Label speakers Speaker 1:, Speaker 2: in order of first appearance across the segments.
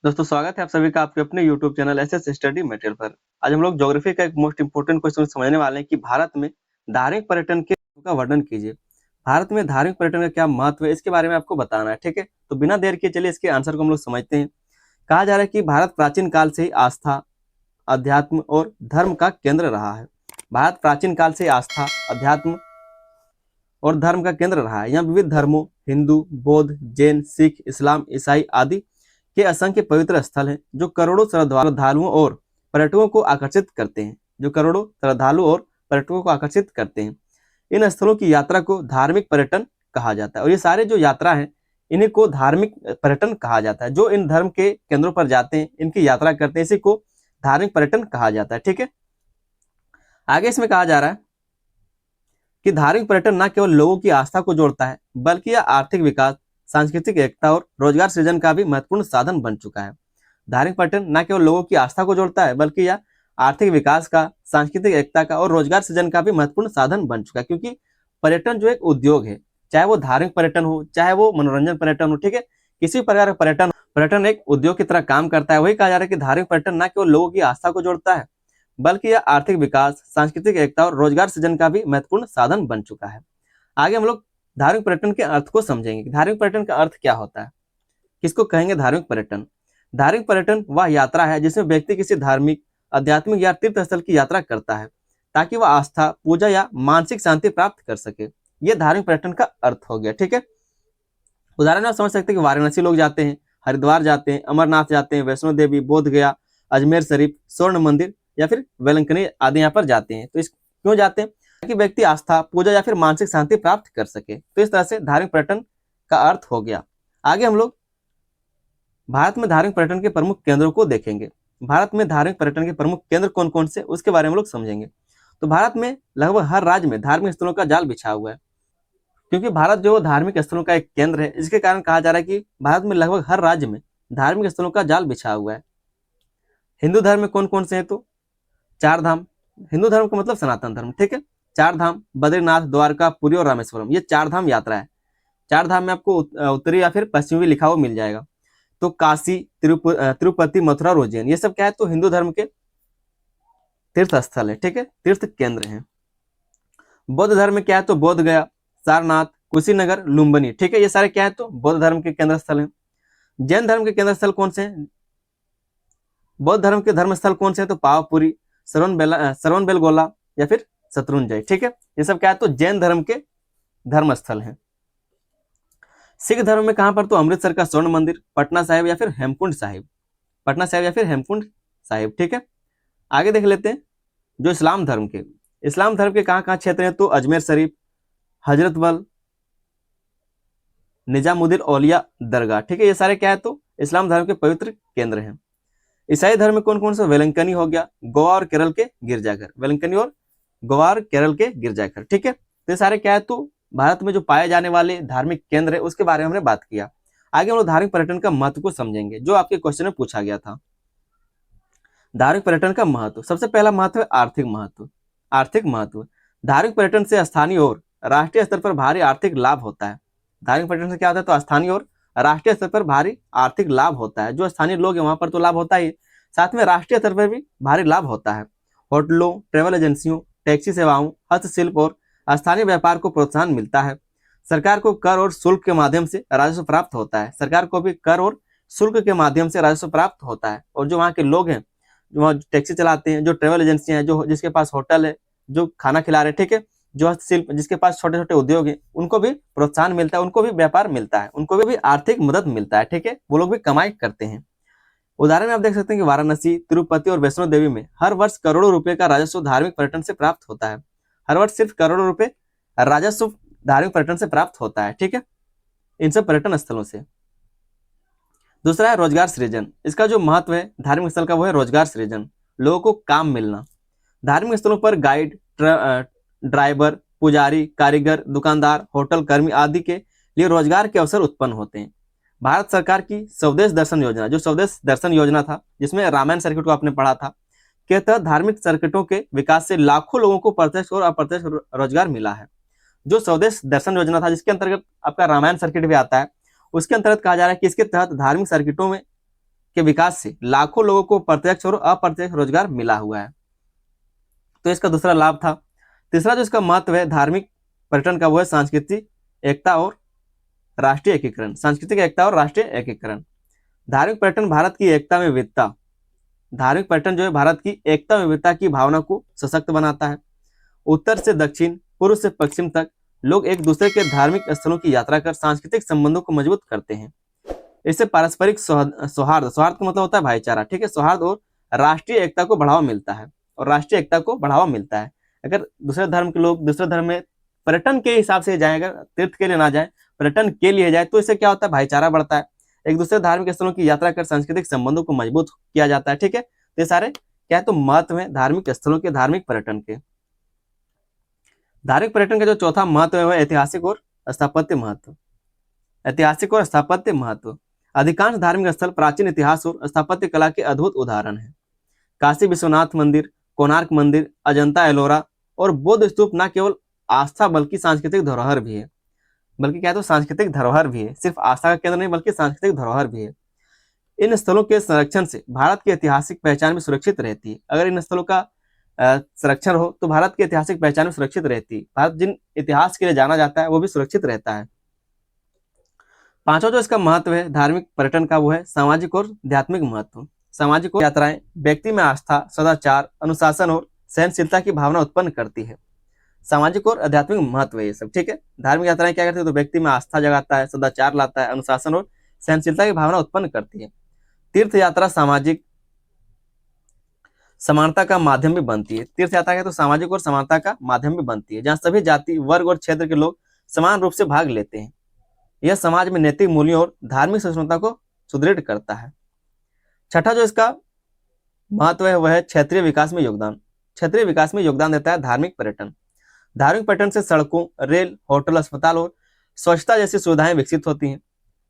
Speaker 1: दोस्तों स्वागत है आप सभी का आपके अपने YouTube channel SS study material पर। आज हम लोग ज्योग्राफी का एक मोस्ट इंपोर्टेंट क्वेश्चन समझने वाले हैं कि भारत में धार्मिक पर्यटन के का वर्णन कीजिए। भारत में धार्मिक पर्यटन का क्या महत्व है इसके बारे में आपको बताना है, ठीक है। तो बिना देर के चलिए इसके आंसर को हम लोग समझते हैं। कहा जा रहा है कि भारत प्राचीन काल से ही आस्था, अध्यात्म और धर्म का केंद्र रहा है। भारत प्राचीन काल से आस्था, अध्यात्म और धर्म का केंद्र रहा है। यहाँ विविध धर्मों हिंदू, बौद्ध, जैन, सिख, इस्लाम, ईसाई आदि के असंख्य पवित्र स्थल हैं जो करोड़ों श्रद्धालुओं और पर्यटकों को आकर्षित करते हैं इन स्थलों की यात्रा को धार्मिक पर्यटन कहा जाता है। और ये सारे जो यात्रा है इन्हीं को धार्मिक पर्यटन कहा जाता है। जो इन धर्म के केंद्रों पर जाते हैं, इनकी यात्रा करते हैं, इसी को धार्मिक पर्यटन कहा जाता है, ठीक है। आगे इसमें कहा जा रहा है कि धार्मिक पर्यटन न केवल लोगों की आस्था को जोड़ता है बल्कि यह आर्थिक विकास, सांस्कृतिक एकता और रोजगार सृजन का भी महत्वपूर्ण साधन बन चुका है। धार्मिक पर्यटन न केवल लोगों की आस्था को जोड़ता है बल्कि यह आर्थिक विकास का, सांस्कृतिक एकता का और रोजगार सृजन का भी महत्वपूर्ण साधन बन चुका है। क्योंकि पर्यटन जो एक उद्योग है, चाहे वो धार्मिक पर्यटन हो, चाहे वो मनोरंजन पर्यटन हो, ठीक है, किसी प्रकार का पर्यटन एक उद्योग की तरह काम करता है। वही कहा जा रहा है कि धार्मिक पर्यटन न केवल लोगों की आस्था को जोड़ता है बल्कि यह आर्थिक विकास, सांस्कृतिक एकता और रोजगार सृजन का भी महत्वपूर्ण साधन बन चुका है। आगे हम लोग धार्मिक पर्यटन के अर्थ को समझेंगे कि धार्मिक पर्यटन का अर्थ क्या होता है, किसको कहेंगे धार्मिक पर्यटन। धार्मिक पर्यटन वह यात्रा है जिसमें व्यक्ति किसी धार्मिक, आध्यात्मिक या तीर्थ स्थल की यात्रा करता है ताकि वह आस्था, पूजा या मानसिक शांति प्राप्त कर सके। यह धार्मिक पर्यटन का अर्थ हो गया, ठीक है। उदाहरण आप समझ सकते हैं कि वाराणसी लोग जाते हैं, हरिद्वार जाते हैं, अमरनाथ जाते हैं, वैष्णो देवी, बोध गया, अजमेर शरीफ, स्वर्ण मंदिर या फिर वेलंकनी आदि यहाँ पर जाते हैं। तो इस क्यों जाते हैं? ताकि व्यक्ति आस्था, पूजा या फिर मानसिक शांति प्राप्त कर सके। तो इस तरह से धार्मिक पर्यटन का अर्थ हो गया। आगे हम लोग भारत में धार्मिक पर्यटन के प्रमुख केंद्रों को देखेंगे। भारत में धार्मिक पर्यटन के प्रमुख केंद्र कौन कौन से, उसके बारे में हम लोग समझेंगे। तो भारत में लगभग हर राज्य में धार्मिक स्थलों का जाल बिछा हुआ है। क्योंकि भारत जो धार्मिक स्थलों का एक केंद्र है, इसके कारण कहा जा रहा है कि भारत में लगभग हर राज्य में धार्मिक स्थलों का जाल बिछा हुआ है। हिंदू धर्म में कौन कौन से हैं? तो 4 धाम। हिंदू धर्म का मतलब सनातन धर्म, ठीक है। 4 धाम बद्रीनाथ, द्वारका, पुरी और रामेश्वरम, ये 4 धाम यात्रा है। 4 धाम में आपको उत्तरी या फिर पश्चिमी लिखा हुआ मिल जाएगा। तो काशी, तिरुपति, मथुरा, उज्जैन, ये सब क्या है? तो हिंदू धर्म के तीर्थ स्थल है, ठीक है, तीर्थ केंद्र है। बौद्ध धर्म में क्या है? तो बोध गया, सारनाथ, कुशीनगर, लुम्बिनी, ठीक है, ये सारे क्या है? तो बौद्ध धर्म के केंद्र स्थल है। जैन धर्म के केंद्र स्थल कौन से हैं? बौद्ध धर्म के धर्म स्थल कौन से हैं? तो पावापुरी, श्रवणबेलगोला या फिर शत्रुंजय, ठीक है, ये सब क्या है? तो जैन धर्म के धर्म स्थल हैं। सिख धर्म में कहां पर? तो अमृतसर का स्वर्ण मंदिर, पटना साहिब या फिर हेमकुंड साहिब, ठीक है। आगे देख लेते हैं जो इस्लाम धर्म के कहां क्षेत्र हैं? तो अजमेर शरीफ, हजरतबल, निजामुद्दीन औलिया दरगाह, ठीक है, ये सारे क्या है? तो इस्लाम धर्म के पवित्र केंद्र हैं। ईसाई धर्म में कौन कौन सा? वेलंकनी हो गया, गोवा और केरल के गिरजाघर, ठीक है। तो ये सारे क्या है? तो भारत में जो पाए जाने वाले धार्मिक केंद्र है उसके बारे में हमने बात किया। आगे हम लोग धार्मिक पर्यटन का महत्व को समझेंगे, जो आपके क्वेश्चन में पूछा गया था। धार्मिक पर्यटन का महत्व, सबसे पहला महत्व है आर्थिक महत्व। धार्मिक पर्यटन से स्थानीय और राष्ट्रीय स्तर पर भारी आर्थिक लाभ होता है। धार्मिक पर्यटन से क्या होता है? तो स्थानीय और राष्ट्रीय स्तर पर भारी आर्थिक लाभ होता है। जो स्थानीय लोग हैं वहां पर तो लाभ होता ही, साथ में राष्ट्रीय स्तर पर भी भारी लाभ होता है। होटलों, ट्रेवल एजेंसियों, टैक्सी सेवाओं, हस्तशिल्प और स्थानीय व्यापार को प्रोत्साहन मिलता है। सरकार को कर और शुल्क के माध्यम से राजस्व प्राप्त होता है। सरकार को भी कर और शुल्क के माध्यम से राजस्व प्राप्त होता है। और जो वहाँ के लोग हैं, जो वहाँ टैक्सी चलाते हैं, जो ट्रेवल एजेंसियां हैं, जो जिसके पास होटल है, जो खाना खिला रहे हैं, ठीक है, जो हस्तशिल्प, जिसके पास छोटे छोटे उद्योग हैं, उनको भी प्रोत्साहन मिलता है, उनको भी व्यापार मिलता है, उनको भी आर्थिक मदद मिलता है, ठीक है, वो लोग भी कमाई करते हैं। उदाहरण में आप देख सकते हैं कि वाराणसी, तिरुपति और वैष्णो देवी में हर वर्ष करोड़ों रुपए का राजस्व धार्मिक पर्यटन से प्राप्त होता है। हर वर्ष सिर्फ करोड़ों रुपए राजस्व धार्मिक पर्यटन से प्राप्त होता है, ठीक है, इन सब पर्यटन स्थलों से। दूसरा है रोजगार सृजन। इसका जो महत्व है धार्मिक स्थल का वो है रोजगार सृजन, लोगों को काम मिलना। धार्मिक स्थलों पर गाइड, ड्राइवर, पुजारी, कारीगर, दुकानदार, होटल कर्मी आदि के लिए रोजगार के अवसर उत्पन्न होते हैं। भारत सरकार की स्वदेश दर्शन योजना, जो स्वदेश दर्शन योजना था, जिसमें रामायण सर्किट को आपने पढ़ा था, के तहत धार्मिक सर्किटों के विकास से लाखों लोगों को प्रत्यक्ष और अप्रत्यक्ष रोजगार मिला है। जो स्वदेश दर्शन योजना था, जिसके अंतर्गत आपका रामायण सर्किट भी आता है, उसके अंतर्गत कहा जा रहा है कि इसके तहत धार्मिक सर्किटों में के विकास से लाखों लोगों को प्रत्यक्ष और अप्रत्यक्ष रोजगार मिला हुआ है। तो इसका दूसरा लाभ था। तीसरा जो इसका महत्व है धार्मिक पर्यटन का, वो है सांस्कृतिक एकता और राष्ट्रीय एकीकरण। सांस्कृतिक एकता और राष्ट्रीय एकीकरण। धार्मिक पर्यटन भारत की एकता में विविधता, धार्मिक पर्यटन जो है भारत की एकता में विविधता की भावना को सशक्त बनाता है। उत्तर से दक्षिण, पूर्व से पश्चिम तक लोग एक दूसरे के धार्मिक स्थलों की यात्रा कर सांस्कृतिक संबंधों को मजबूत करते हैं। इससे पारस्परिक सौहार्द, सौहार्द का मतलब होता है भाईचारा, ठीक है, सौहार्द और राष्ट्रीय एकता को बढ़ावा मिलता है, और राष्ट्रीय एकता को बढ़ावा मिलता है। अगर दूसरे धर्म के लोग दूसरे धर्म में पर्यटन के हिसाब से जाए, अगर तीर्थ के लिए ना जाए, पर्यटन के लिए जाए, तो इससे क्या होता है, भाईचारा बढ़ता है, एक दूसरे धार्मिक स्थलों की यात्रा कर सांस्कृतिक संबंधों को मजबूत किया जाता है। ठीक है, तो ये सारे क्या है, तो महत्व है धार्मिक स्थलों के, धार्मिक पर्यटन के। धार्मिक पर्यटन का जो चौथा महत्व है वह ऐतिहासिक और स्थापत्य महत्व। ऐतिहासिक और स्थापत्य महत्व। अधिकांश धार्मिक स्थल प्राचीन इतिहास और स्थापत्य कला के अद्भुत उदाहरण हैं। काशी विश्वनाथ मंदिर, कोणार्क मंदिर, अजंता एलोरा और बौद्ध स्तूप न केवल आस्था बल्कि सांस्कृतिक धरोहर भी है, बल्कि क्या है, तो सांस्कृतिक धरोहर भी है, सिर्फ आस्था का केंद्र नहीं बल्कि सांस्कृतिक धरोहर भी है। इन स्थलों के संरक्षण से भारत की ऐतिहासिक पहचान भी सुरक्षित रहती है। अगर इन स्थलों का संरक्षण हो तो भारत की ऐतिहासिक पहचान भी सुरक्षित रहती है। भारत जिन इतिहास के लिए जाना जाता है वो भी सुरक्षित रहता है। पांचवा जो इसका महत्व है धार्मिक पर्यटन का, वो है सामाजिक और आध्यात्मिक महत्व। सामाजिक यात्राएं व्यक्ति में आस्था, सदाचार, अनुशासन और सहनशीलता की भावना उत्पन्न करती है। सामाजिक और आध्यात्मिक महत्व है ये सब। ठीक है, धार्मिक यात्राएं क्या करती है, तो व्यक्ति में आस्था जगाता है, सदाचार लाता है, अनुशासन और सहनशीलता की भावना उत्पन्न करती है। तीर्थ यात्रा सामाजिक समानता का माध्यम भी बनती है। तीर्थ यात्रा तो सामाजिक और समानता का माध्यम भी बनती है, जहाँ सभी जाति, वर्ग और क्षेत्र के लोग समान रूप से भाग लेते हैं। यह समाज में नैतिक मूल्यों और धार्मिक सहिष्णुता को सुदृढ़ करता है। छठा जो इसका महत्व है वह है क्षेत्रीय विकास में योगदान। क्षेत्रीय विकास में योगदान देता है धार्मिक पर्यटन। धार्मिक पर्यटन से सड़कों, रेल, होटल, अस्पताल और स्वच्छता जैसी सुविधाएं विकसित होती हैं।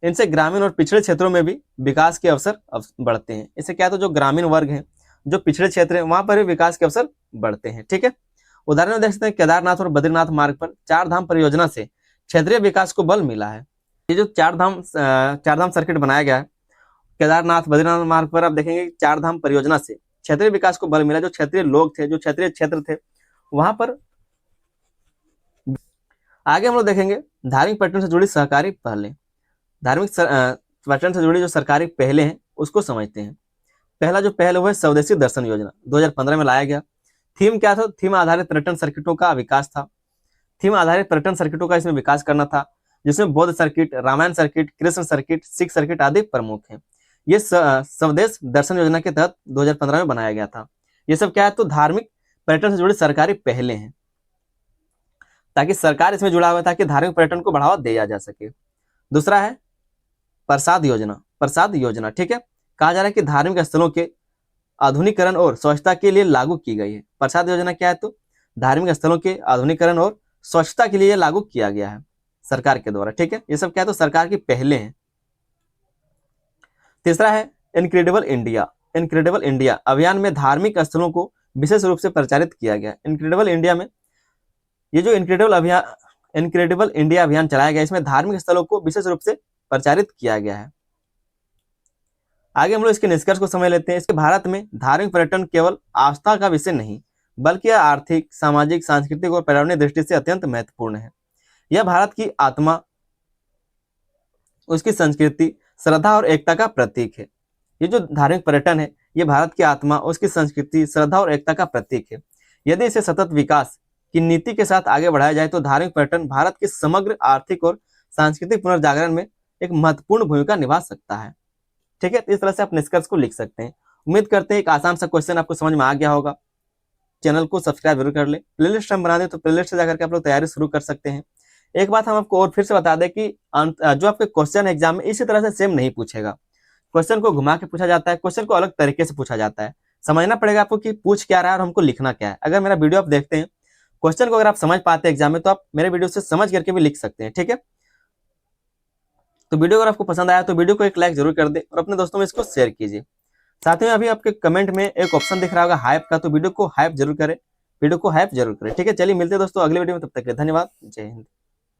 Speaker 1: इनसे ग्रामीण और पिछड़े क्षेत्रों में भी विकास के अवसर बढ़ते हैं। इससे क्या है, तो जो ग्रामीण वर्ग है, जो पिछड़े क्षेत्र है, वहां पर भी विकास के अवसर बढ़ते हैं। ठीक है, उदाहरण देख सकते हैं केदारनाथ और बद्रीनाथ मार्ग पर चार धाम परियोजना से क्षेत्रीय विकास को बल मिला है। ये जो चार धाम सर्किट बनाया गया है केदारनाथ बद्रीनाथ मार्ग पर, आप देखेंगे चार धाम परियोजना से क्षेत्रीय विकास को बल मिला। जो क्षेत्रीय लोग थे, जो क्षेत्रीय क्षेत्र थे, वहां पर। आगे हम लोग देखेंगे धार्मिक पर्यटन से जुड़ी सहकारी पहलें। धार्मिक पर्यटन से जुड़ी जो सरकारी पहले हैं उसको समझते हैं। पहला जो पहल वो है स्वदेशी दर्शन योजना, 2015 में लाया गया। थीम क्या था, थीम आधारित पर्यटन सर्किटों का विकास था। थीम आधारित पर्यटन सर्किटों का इसमें विकास करना था, जिसमें बौद्ध circuit, Ramayana circuit, Krishna circuit, Sikh circuit आदि प्रमुख हैं। ये स्वदेश दर्शन योजना के तहत 2015 में बनाया गया था। ये सब क्या है, तो धार्मिक पर्यटन से जुड़ी सरकारी पहले हैं, ताकि सरकार इसमें जुड़ा हुआ है, ताकि धार्मिक पर्यटन को बढ़ावा दिया जा सके। दूसरा है प्रसाद योजना। प्रसाद योजना, ठीक है, कहा जा रहा है कि धार्मिक स्थलों के आधुनिकीकरण और स्वच्छता के लिए लागू की गई है। प्रसाद योजना क्या है, तो धार्मिक स्थलों के आधुनिकीकरण और स्वच्छता के लिए लागू किया गया है सरकार के द्वारा। ठीक है, ये सब क्या है, तो सरकार की पहले हैं। तीसरा है इनक्रेडिबल इंडिया। इनक्रेडिबल इंडिया अभियान में धार्मिक स्थलों को विशेष रूप से प्रचारित किया गया। इनक्रेडिबल इंडिया में ये जो इनक्रेडिबल इंडिया अभियान चलाया गया, इसमें धार्मिक स्थलों को विशेष रूप से प्रचारित किया गया है। आगे हम लोग इसके निष्कर्ष को समझ लेते हैं। इसके भारत में धार्मिक पर्यटन केवल आस्था का विषय नहीं, बल्कि यह आर्थिक, सामाजिक, सांस्कृतिक और पर्यावरणीय दृष्टि से अत्यंत महत्वपूर्ण है। यह भारत की आत्मा, उसकी संस्कृति, श्रद्धा और एकता का प्रतीक है। ये जो धार्मिक पर्यटन है, ये भारत की आत्मा, उसकी संस्कृति, श्रद्धा और एकता का प्रतीक है। यदि इसे सतत विकास की नीति के साथ आगे बढ़ाया जाए तो धार्मिक पर्यटन भारत के समग्र आर्थिक और सांस्कृतिक पुनर्जागरण में एक महत्वपूर्ण भूमिका निभा सकता है। ठीक है, तो इस तरह से आप निष्कर्ष को लिख सकते हैं। उम्मीद करते हैं एक आसान सा क्वेश्चन आपको समझ में आ गया होगा। चैनल को सब्सक्राइब जरूर कर ले। प्लेलिस्ट हम बना दें तो प्लेलिस्ट से जाकर के आप लोग तैयारी शुरू कर सकते हैं। एक बात हम आपको और फिर से बता दें कि जो आपके क्वेश्चन एग्जाम में इसी तरह से सेम नहीं पूछेगा। क्वेश्चन को घुमा के पूछा जाता है, क्वेश्चन को अलग तरीके से पूछा जाता है। समझना पड़ेगा आपको कि पूछ क्या रहा है और हमको लिखना क्या है। अगर मेरा वीडियो आप देखते हैं, क्वेश्चन को अगर आप समझ पाते हैं एग्जाम में, तो आप मेरे वीडियो से समझ करके भी लिख सकते हैं। ठीक है, तो वीडियो अगर आपको पसंद आया तो वीडियो को एक लाइक जरूर कर दे और अपने दोस्तों में इसको शेयर कीजिए। साथ में अभी आपके कमेंट में एक ऑप्शन दिख रहा होगा हाइप का, तो वीडियो को हाइप जरूर करें, वीडियो को हाइप जरूर करें। ठीक है, चलिए मिलते हैं दोस्तों अगले वीडियो में, तब तक के लिए धन्यवाद। जय हिंद।